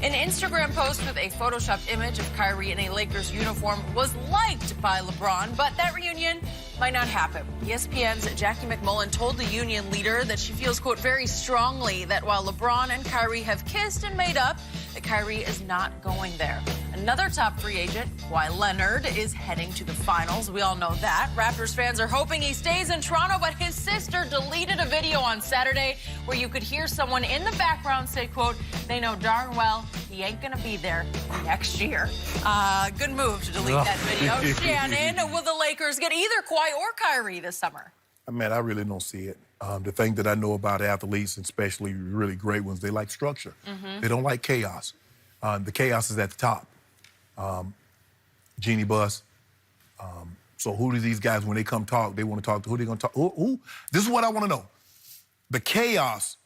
An Instagram post with a photoshopped image of Kyrie in a Lakers uniform was liked by LeBron, but that reunion might not happen. ESPN's Jackie McMullen told the union leader that she feels, quote, very strongly that while LeBron and Kyrie have kissed and made up, that Kyrie is not going there. Another top free agent, Kawhi Leonard, is heading to the finals. We all know that. Raptors fans are hoping he stays in Toronto, but his sister deleted a video on Saturday where you could hear someone in the background say, quote, they know darn well he ain't going to be there next year. Good move to delete that video. Shannon, will the Lakers get either Kawhi or Kyrie this summer? Man, I really don't see it. The thing that I know about athletes, especially really great ones, they like structure. They don't like chaos. The chaos is at the top. Genie Bus. So who do these guys, when they come talk, they want to talk to? Who they going to talk? Who? This is what I want to know. The chaos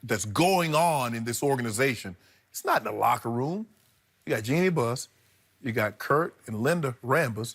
that's going on in this organization, it's not in the locker room. You got Genie Bus, you got Kurt and Linda Rambus,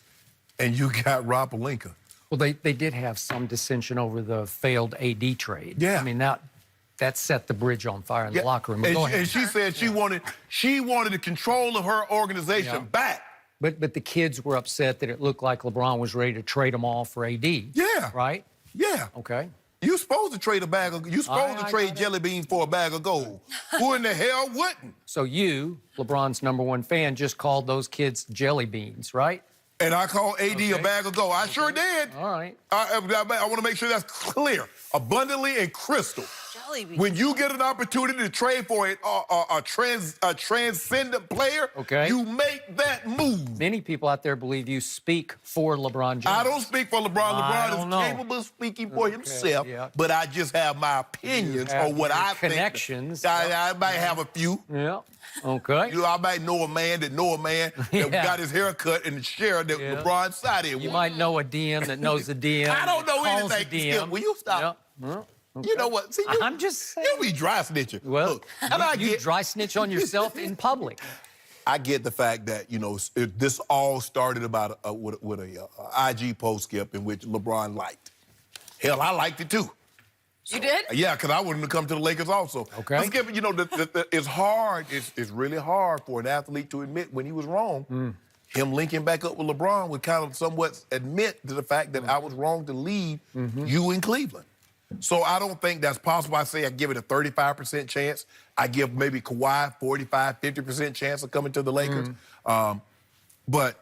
and you got Rob Pelinka. Well, they did have some dissension over the failed AD trade. Yeah. I mean, that set the bridge on fire in the locker room. And she said she wanted the control of her organization back. But the kids were upset that it looked like LeBron was ready to trade them all for AD. Yeah. Right? Yeah. Okay. You supposed to trade trade jelly bean for a bag of gold. Who in the hell wouldn't? So you, LeBron's #1 fan, just called those kids jelly beans, right? And I called AD a bag of gold. I sure did. All right. I want to make sure that's clear, abundantly and crystal. Jelly beans. When you get an opportunity to trade for a transcendent player, you make that move. Many people out there believe you speak for LeBron James. I don't speak for LeBron. LeBron is capable of speaking for himself, but I just have my opinions on what I think. Connections. I might have a few. Yeah. Okay. You know, I might know a man that got his hair cut in the chair that LeBron sided with. You might know a DM that knows a DM. I don't know anything. Skip, will you stop? Yep. Okay. You know what? See, I'm just saying. You be dry snitching. Well, look, and you dry snitch on yourself in public. I get the fact that, you know, this all started about with a IG post, Skip, in which LeBron liked. Hell, I liked it too. You did? Yeah, because I wouldn't have come to the Lakers also. Okay. But Skip, you know, it's hard. It's really hard for an athlete to admit when he was wrong. Him linking back up with LeBron would kind of somewhat admit to the fact that I was wrong to leave you in Cleveland. So I don't think that's possible. I say I give it a 35% chance. I give maybe Kawhi 45, 50% chance of coming to the Lakers. But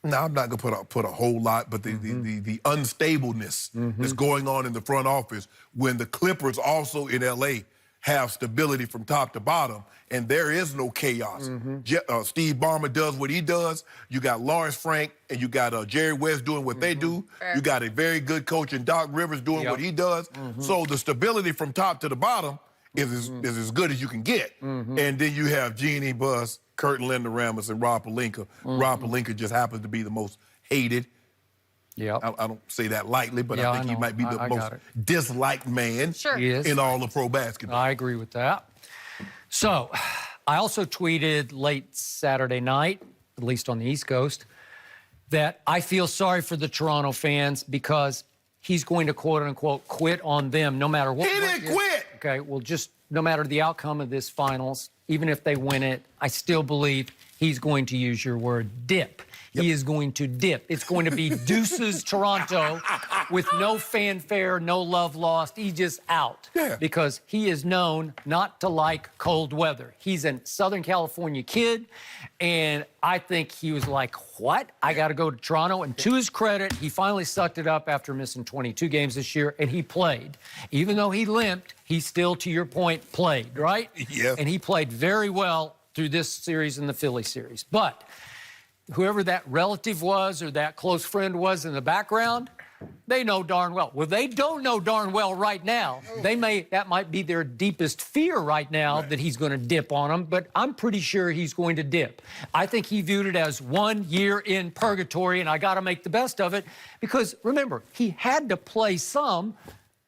no, I'm not going to put a whole lot. But the unstableness that's going on in the front office when the Clippers also in L.A. have stability from top to bottom, and there is no chaos. Steve Ballmer does what he does. You got Lawrence Frank and you got Jerry West doing what they do. You got a very good coach in Doc Rivers doing what he does. So the stability from top to the bottom is as good as you can get. And then you have Genie Bus, Kurt and Linda Rambus, and Rob Pelinka. Rob Pelinka just happens to be the most hated. I don't say that lightly, but I think he might be the most disliked man in all of pro basketball. I agree with that. So, I also tweeted late Saturday night, at least on the East Coast, that I feel sorry for the Toronto fans because he's going to quote-unquote quit on them no matter what. He didn't quit! Okay, well, just no matter the outcome of this finals, even if they win it, I still believe he's going to use your word, dip. He is going to dip. It's going to be deuces Toronto with no fanfare, no love lost. He's just out because he is known not to like cold weather. He's a Southern California kid, and I think he was like, what? I got to go to Toronto. And to his credit, he finally sucked it up after missing 22 games this year, and he played. Even though he limped, he still, to your point, played, right? Yeah. And he played very well through this series and the Philly series. But whoever that relative was or that close friend was in the background, they know darn well. Well, they don't know darn well right now. That might be their deepest fear right now that he's going to dip on them, but I'm pretty sure he's going to dip. I think he viewed it as 1 year in purgatory, and I got to make the best of it because, remember, he had to play some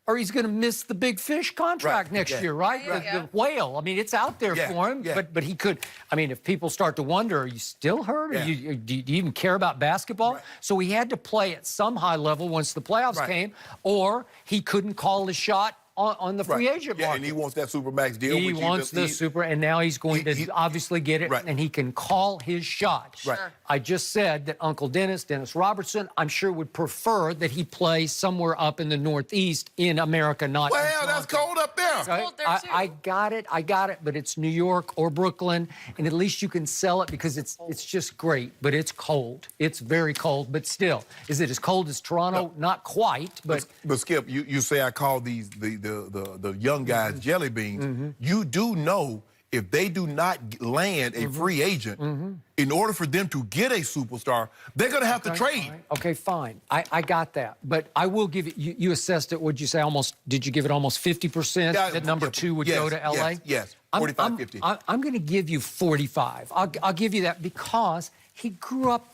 or he's going to miss the big fish contract next year, right? The whale. I mean, it's out there for him, but he could. I mean, if people start to wonder, are you still hurt? Do you even care about basketball? So he had to play at some high level once the playoffs came, or he couldn't call his shot on the free agent Yeah, market. and he wants that Supermax deal. He wants the super, and now he's going to obviously get it, Right. and he can call his shot. Right. Sure. I just said that Uncle Dennis Robertson, I'm sure would prefer that he play somewhere up in the Northeast in America, not in Well, that's Toronto. cold up there. Okay? cold there, too. I got it, but it's New York or Brooklyn, and at least you can sell it because it's just great, but it's cold. It's very cold, but still. Is it as cold as Toronto? No. Not quite, but Skip, you say I call these the young guys jelly beans. You do know if they do not land a free agent, in order for them to get a superstar, they're going to have to trade. Fine. Okay, fine. I got that. But I will give it, you assessed it, would you say did you give it almost 50% that number 2 would go to LA? Yes, 45, 50. I'm going to give you 45. I'll give you that because he grew up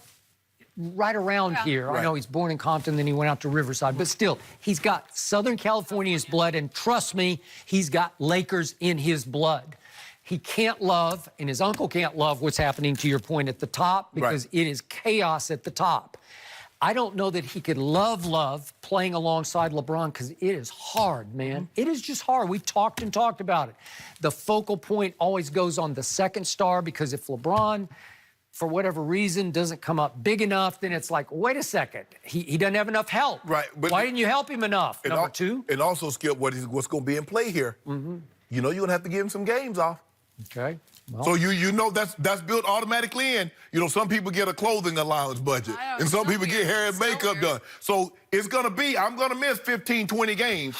right around here. Right. I know he's born in Compton, then he went out to Riverside, but still, he's got Southern California's blood, and trust me, he's got Lakers in his blood. He can't love, and his uncle can't love what's happening, to your point, at the top, because it is chaos at the top. I don't know that he could love playing alongside LeBron because it is hard, man. It is just hard. We've talked and talked about it. The focal point always goes on the second star because if LeBron, for whatever reason, doesn't come up big enough, then it's like, wait a second, he doesn't have enough help. Right, but why didn't you help him enough? Number 2? And also, Skip, what's going to be in play here? You know you're going to have to give him some games off. Okay. Well, So you know that's built automatically in. You know, some people get a clothing allowance budget, I know, and some so people get weird. hair and So makeup weird. done. So it's going to be, I'm going to miss 15, 20 games.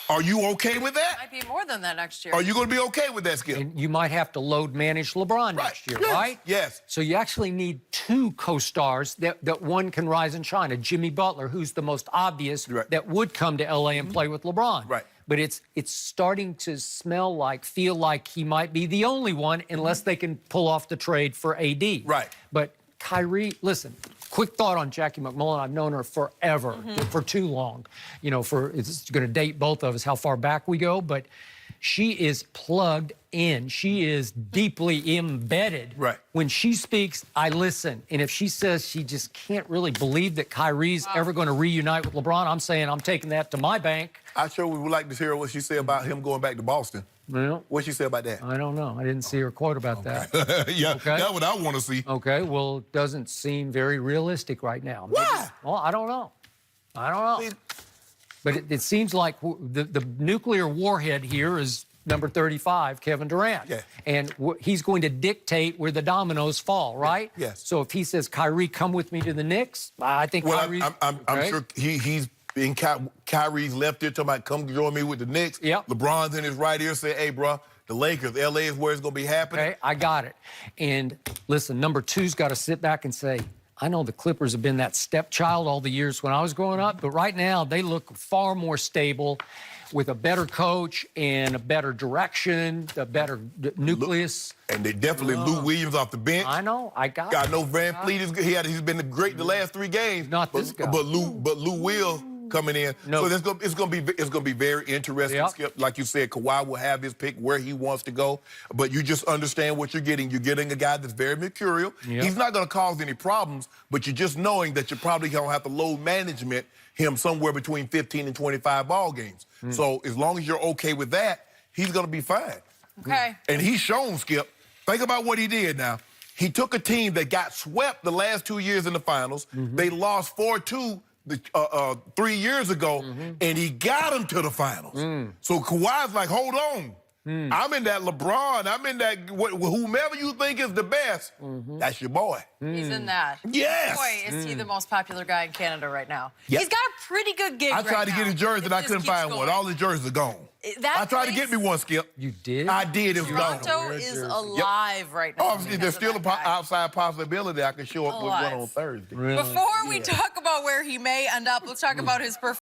Are you okay with that? Might be more than that next year. Are you going to be okay with that, Skip? and you might have to load manage LeBron next year, Yes. right? Yes. So you actually need 2 co-stars that one can rise and shine. A Jimmy Butler, who's the most obvious, Right. that would come to LA and play with LeBron. Right. But it's starting to feel like he might be the only one unless they can pull off the trade for AD. Right. But Kyrie, listen, quick thought on Jackie McMullen. I've known her forever, for too long. You know, it's going to date both of us how far back we go, but she is plugged in. She is deeply embedded. Right. When she speaks, I listen. And if she says she just can't really believe that Kyrie's ever going to reunite with LeBron, I'm saying I'm taking that to my bank. I sure would like to hear what she said about him going back to Boston. Well, What she said about that? I don't know. I didn't see her quote about that. Yeah, Okay. that's what I want to see. Okay, well, it doesn't seem very realistic right now. Maybe- Why? Well, I don't know. But it seems like the nuclear warhead here is number 35, Kevin Durant. Yeah. And he's going to dictate where the dominoes fall, right? Yes. So if he says, Kyrie, come with me to the Knicks, I think Well, Kyrie... I'm sure he's in Kyrie's left ear talking about, come join me with the Knicks. Yep. LeBron's in his right ear saying, hey, bro, the Lakers, LA is where it's going to be happening. Okay, I got it. And listen, number 2's got to sit back and say, I know the Clippers have been that stepchild all the years when I was growing up, but right now they look far more stable with a better coach and a better direction, a better nucleus. And they definitely Lou Williams off the bench. I know, I got I it. know Van Fleet is good. He's been great the last 3 games. Not but, this guy. But Lou will coming in. No. So it's gonna be very interesting. Yep. Skip, like you said, Kawhi will have his pick where he wants to go. But you just understand what you're getting. You're getting a guy that's very mercurial. Yep. He's not gonna cause any problems, but you're just knowing that you're probably gonna have to load management him somewhere between 15 and 25 ball games. So as long as you're okay with that, he's gonna be fine. Okay. And he's shown, Skip. Think about what he did now. He took a team that got swept the last 2 years in the finals. They lost 4-2 3 years ago, and he got them to the finals. So Kawhi's like, hold on. I'm in that LeBron. I'm in that whomever you think is the best. That's your boy. He's in that. Yes. Boy, is he the most popular guy in Canada right now. Yep. He's got a pretty good gig I right tried to now. get his jersey, and I If this couldn't keeps find one. going. All his jerseys are gone. That I tried to get me place- one, Skip. You did? I did. It was gone. Toronto is alive right now. Obviously, there's still an outside possibility I could show up with one Alive. on Thursday. Really? Before we talk about where he may end up, let's talk about his performance.